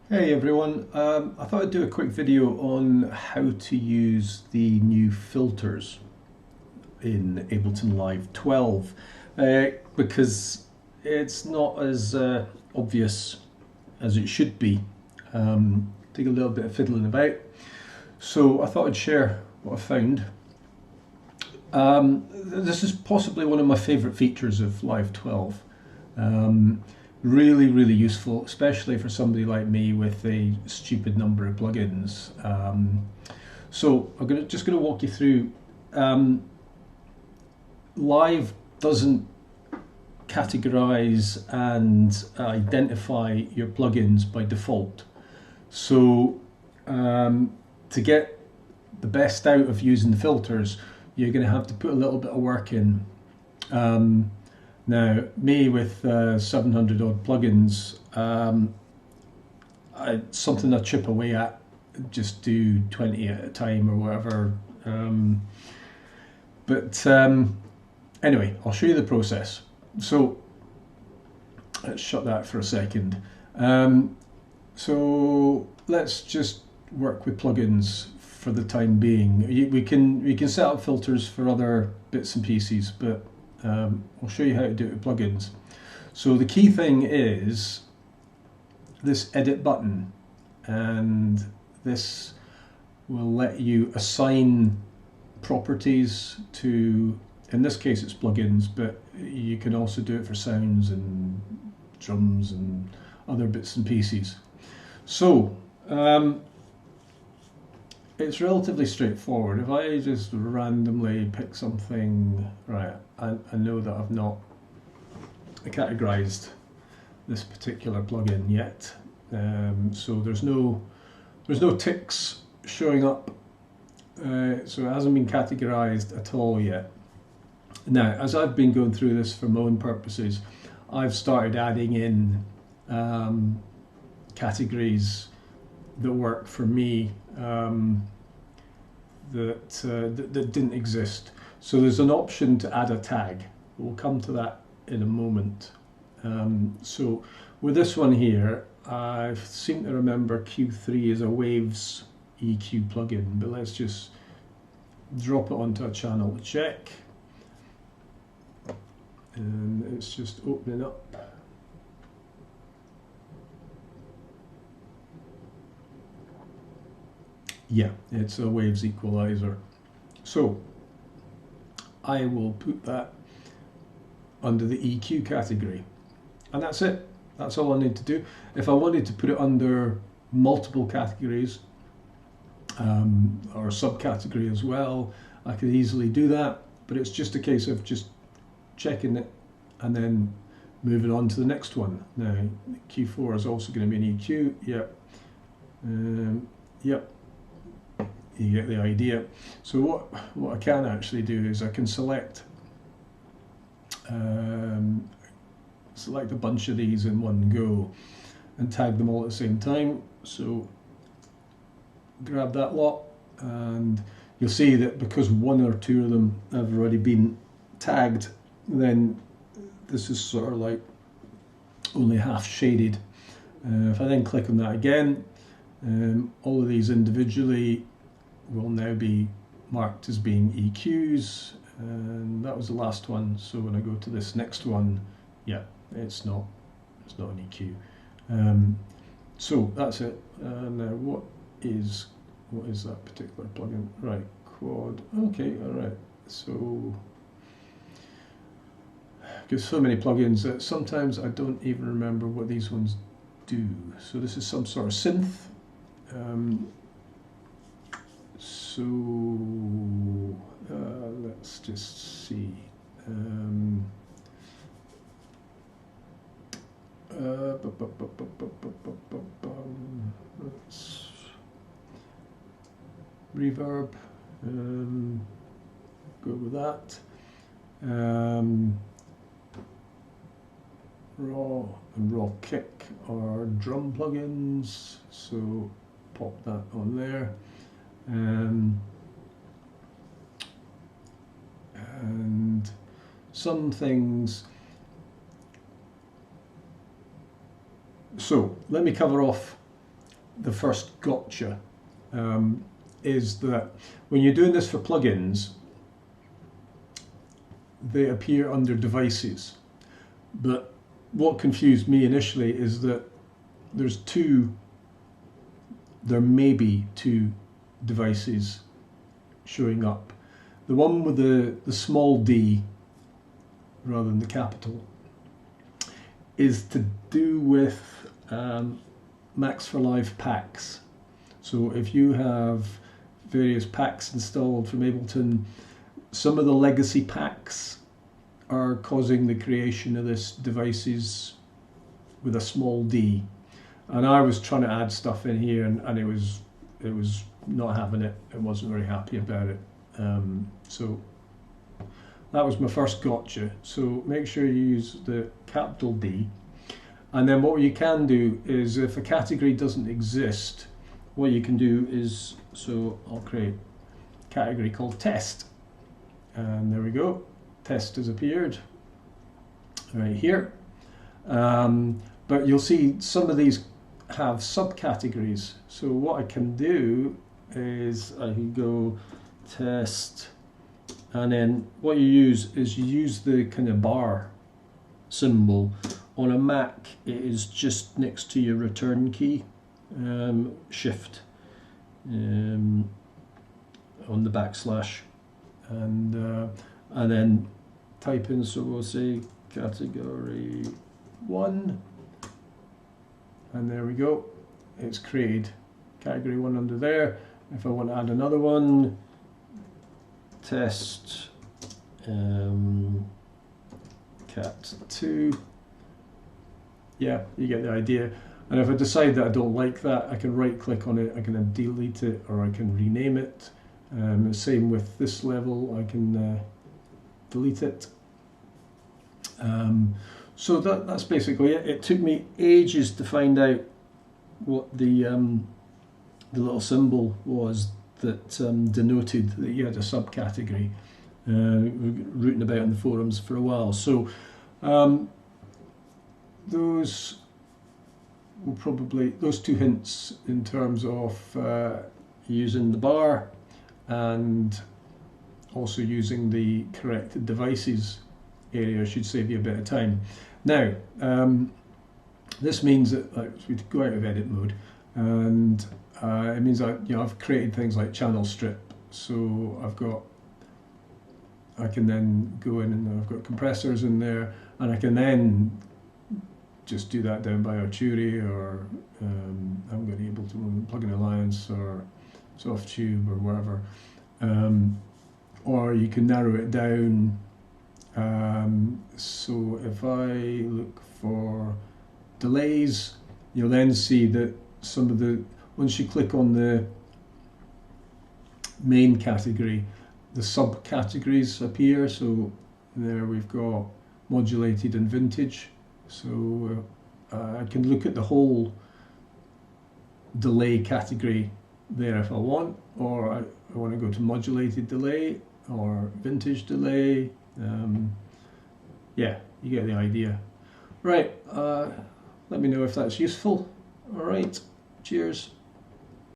Hey everyone, I thought I'd do a quick video on how to use the new filters in Ableton Live 12 because it's not as obvious as it should be. Take a little bit of fiddling about. So I thought I'd share what I found. This is possibly one of my favourite features of Live 12. Really useful, especially for somebody like me with a stupid number of plugins. So I'm just going to walk you through. Live doesn't categorize and identify your plugins by default. So to get the best out of using the filters, you're going to have to put a little bit of work in. Now, me with 700 odd plugins, something I chip away at, just do 20 at a time or whatever. Anyway, I'll show you the process. So let's shut that for a second. So let's just work with plugins for the time being. We can set up filters for other bits and pieces, but I'll show you how to do it with plugins. So the key thing is this edit button, and this will let you assign properties to, in this case it's plugins, but you can also do it for sounds and drums and other bits and pieces. So it's relatively straightforward. If I just randomly pick something, right, I know that I've not categorized this particular plugin yet, so there's no ticks showing up, so it hasn't been categorized at all yet. Now, as I've been going through this for my own purposes, I've started adding in categories that work for me, that didn't exist. So there's an option to add a tag. We'll come to that in a moment. So with this one here, I seem to remember Q3 is a Waves EQ plugin, but let's just drop it onto a channel to check. And it's just opening up. Yeah, it's a Waves equalizer. So I will put that under the EQ category, and that's it. That's all I need to do. If I wanted to put it under multiple categories or subcategory as well, I could easily do that, but it's just a case of just checking it and then moving on to the next one. Now Q4 is also going to be an EQ. Yep. Yep. You get the idea. So what I can actually do is I can select a bunch of these in one go and tag them all at the same time. So grab that lot, and you'll see that because one or two of them have already been tagged, then this is sort of like only half shaded. If I then click on that again, all of these individually will now be marked as being EQs, and that was the last one. So when I go to this next one, yeah, it's not an EQ. So that's it. Now what is that particular plugin? Right, quad. Okay, all right. So there's so many plugins that sometimes I don't even remember what these ones do. So this is some sort of synth. Let's just see. Let's reverb. Go with that. Raw and raw kick are drum plugins, so pop that on there. And some things. So let me cover off the first gotcha, is that when you're doing this for plugins, they appear under devices. But what confused me initially is that there may be two devices showing up. The one with the small d rather than the capital is to do with Max for Live packs. So if you have various packs installed from Ableton, some of the legacy packs are causing the creation of this devices with a small d. And I was trying to add stuff in here, and it was not having it. It wasn't very happy about it. So that was my first gotcha. So make sure you use the capital D. And then what you can do is, if a category doesn't exist, what you can do is, so I'll create a category called test. And there we go. Test has appeared right here. But you'll see some of these have subcategories. So what I can do is I can go test, and then what you use is you use the kind of bar symbol. On a Mac, it is just next to your return key, shift on the backslash, and then type in, so we'll say category 1, and there we go, it's created category 1 under there. If I want to add another one, test cat 2, yeah, you get the idea. And if I decide that I don't like that, I can right click on it, I can then delete it, or I can rename it. Same with this level, I can delete it. So that's basically it. It took me ages to find out what the little symbol was that denoted that you had a subcategory. Rooting about in the forums for a while. So those will probably, those two hints in terms of using the bar and also using the correct devices area should save you a bit of time. Now, this means that we go out of edit mode, and it means that I've created things like channel strip. So I can then go in and I've got compressors in there, and I can then just do that down by Arturia, or I'm going to be able to Plugin Alliance or Softtube or wherever, or you can narrow it down. So if I look for delays, you'll then see that some of the, once you click on the main category, the subcategories appear. So there we've got modulated and vintage. So I can look at the whole delay category there if I want, or I want to go to modulated delay or vintage delay. Yeah, you get the idea. Right, let me know if that's useful. All right, cheers.